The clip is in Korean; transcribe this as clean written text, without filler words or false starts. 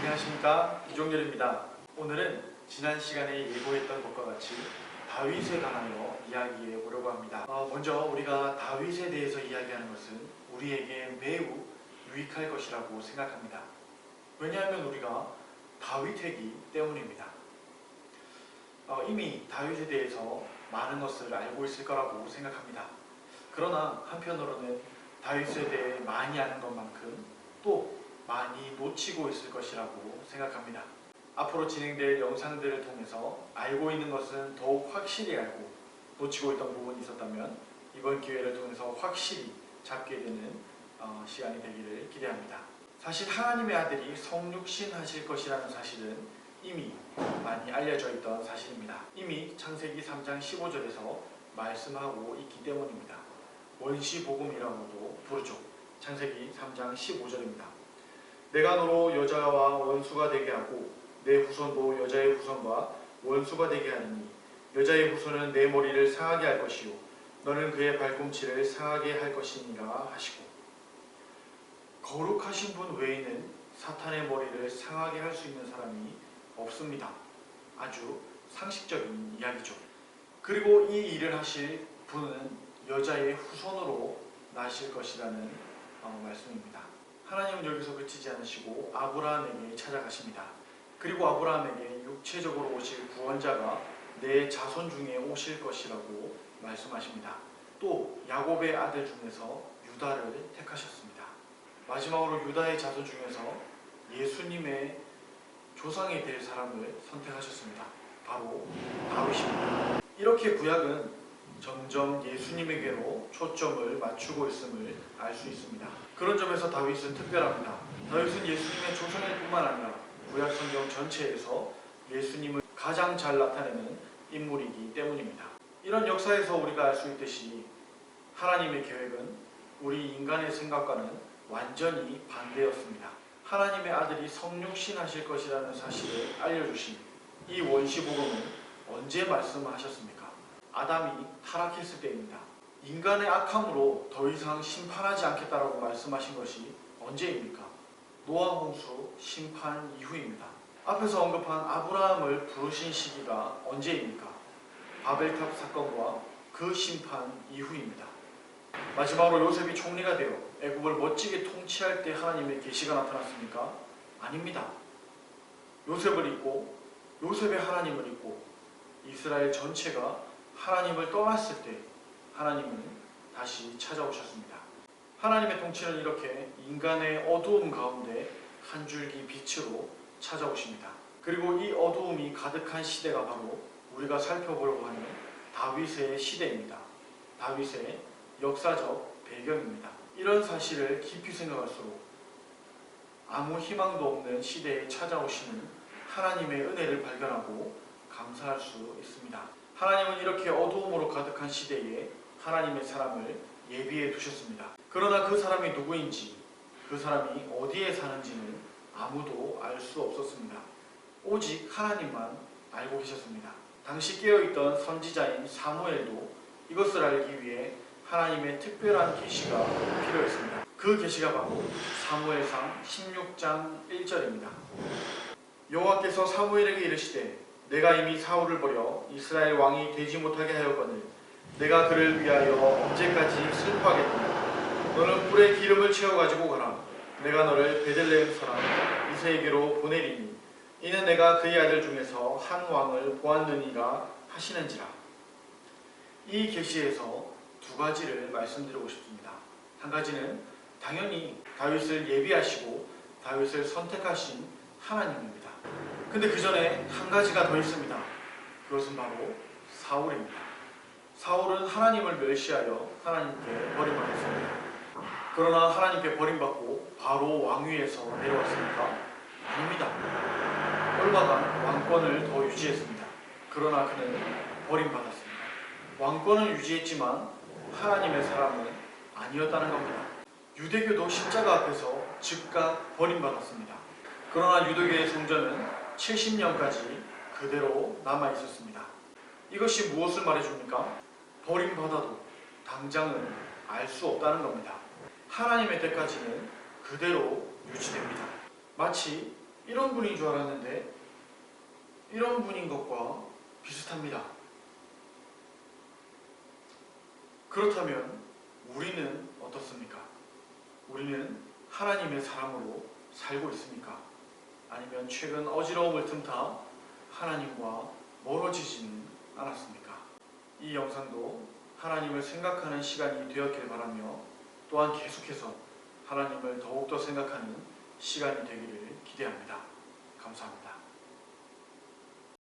안녕하십니까, 이종렬입니다. 오늘은 지난 시간에 예고했던 것과 같이 다윗에 관하여 이야기해 보려고 합니다. 먼저 우리가 다윗에 대해서 이야기하는 것은 우리에게 매우 유익할 것이라고 생각합니다. 왜냐하면 우리가 다윗이기 때문입니다. 이미 다윗에 대해서 많은 것을 알고 있을 거라고 생각합니다. 그러나 한편으로는 다윗에 대해 많이 아는 것만큼 또 많이 놓치고 있을 것이라고 생각합니다. 앞으로 진행될 영상들을 통해서 알고 있는 것은 더욱 확실히 알고 놓치고 있던 부분이 있었다면 이번 기회를 통해서 확실히 잡게 되는 시간이 되기를 기대합니다. 사실 하나님의 아들이 성육신 하실 것이라는 사실은 이미 많이 알려져 있던 사실입니다. 이미 창세기 3장 15절에서 말씀하고 있기 때문입니다. 원시복음이라고도 부르죠. 창세기 3장 15절입니다. 내가 너로 여자와 원수가 되게 하고 내 후손도 여자의 후손과 원수가 되게 하리니 여자의 후손은 내 머리를 상하게 할 것이요 너는 그의 발꿈치를 상하게 할 것이니라 하시고, 거룩하신 분 외에는 사탄의 머리를 상하게 할 수 있는 사람이 없습니다. 아주 상식적인 이야기죠. 그리고 이 일을 하실 분은 여자의 후손으로 나실 것이라는 말씀입니다. 하나님은 여기서 그치지 않으시고 아브라함에게 찾아가십니다. 그리고 아브라함에게 육체적으로 오실 구원자가 내 자손 중에 오실 것이라고 말씀하십니다. 또 야곱의 아들 중에서 유다를 택하셨습니다. 마지막으로 유다의 자손 중에서 예수님의 조상이 될 사람을 선택하셨습니다. 바로 다윗입니다. 이렇게 구약은 점점 예수님에게로 초점을 맞추고 있음을 알 수 있습니다. 그런 점에서 다윗은 특별합니다. 다윗은 예수님의 조상일 뿐만 아니라 구약 성경 전체에서 예수님을 가장 잘 나타내는 인물이기 때문입니다. 이런 역사에서 우리가 알 수 있듯이 하나님의 계획은 우리 인간의 생각과는 완전히 반대였습니다. 하나님의 아들이 성육신 하실 것이라는 사실을 알려주신 이 원시복음은 언제 말씀하셨습니까? 아담이 타락했을 때입니다. 인간의 악함으로 더 이상 심판하지 않겠다라고 말씀하신 것이 언제입니까? 노아 홍수 심판 이후입니다. 앞에서 언급한 아브라함을 부르신 시기가 언제입니까? 바벨탑 사건과 그 심판 이후입니다. 마지막으로 요셉이 총리가 되어 애굽을 멋지게 통치할 때 하나님의 계시가 나타났습니까? 아닙니다. 요셉을 잊고 요셉의 하나님을 잊고 이스라엘 전체가 하나님을 떠났을 때 하나님은 다시 찾아오셨습니다. 하나님의 통치는 이렇게 인간의 어두움 가운데 한 줄기 빛으로 찾아오십니다. 그리고 이 어두움이 가득한 시대가 바로 우리가 살펴보려고 하는 다윗의 시대입니다. 다윗의 역사적 배경입니다. 이런 사실을 깊이 생각할수록 아무 희망도 없는 시대에 찾아오시는 하나님의 은혜를 발견하고 감사할 수 있습니다. 하나님은 이렇게 어두움으로 가득한 시대에 하나님의 사람을 예비해 두셨습니다. 그러나 그 사람이 누구인지, 그 사람이 어디에 사는지는 아무도 알 수 없었습니다. 오직 하나님만 알고 계셨습니다. 당시 깨어있던 선지자인 사무엘도 이것을 알기 위해 하나님의 특별한 계시가 필요했습니다. 그 계시가 바로 사무엘상 16장 1절입니다. 여호와께서 사무엘에게 이르시되 내가 이미 사울을 버려 이스라엘 왕이 되지 못하게 하였거늘 내가 그를 위하여 언제까지 슬퍼하겠느냐. 너는 뿔에 기름을 채워가지고 가라. 내가 너를 베들레헴 사람 이새에게로 보내리니 이는 내가 그의 아들 중에서 한 왕을 보았느니라 하시는지라. 이 계시에서 두 가지를 말씀드리고 싶습니다. 한 가지는 당연히 다윗을 예비하시고 다윗을 선택하신 하나님입니다. 근데 그 전에 한 가지가 더 있습니다. 그것은 바로 사울입니다. 사울은 하나님을 멸시하여 하나님께 버림받았습니다. 그러나 하나님께 버림받고 바로 왕위에서 내려왔습니까? 아닙니다. 얼마간 왕권을 더 유지했습니다. 그러나 그는 버림받았습니다. 왕권을 유지했지만 하나님의 사람은 아니었다는 겁니다. 유대교도 십자가 앞에서 즉각 버림받았습니다. 그러나 유대교의 성전은 70년까지 그대로 남아 있었습니다. 이것이 무엇을 말해줍니까? 버림받아도 당장은 알 수 없다는 겁니다. 하나님의 때까지는 그대로 유지됩니다. 마치 이런 분인 줄 알았는데 이런 분인 것과 비슷합니다. 그렇다면 우리는 어떻습니까? 우리는 하나님의 사람으로 살고 있습니까? 아니면 최근 어지러움을 틈타 하나님과 멀어지지는 않았습니까? 이 영상도 하나님을 생각하는 시간이 되었길 바라며 또한 계속해서 하나님을 더욱더 생각하는 시간이 되기를 기대합니다. 감사합니다.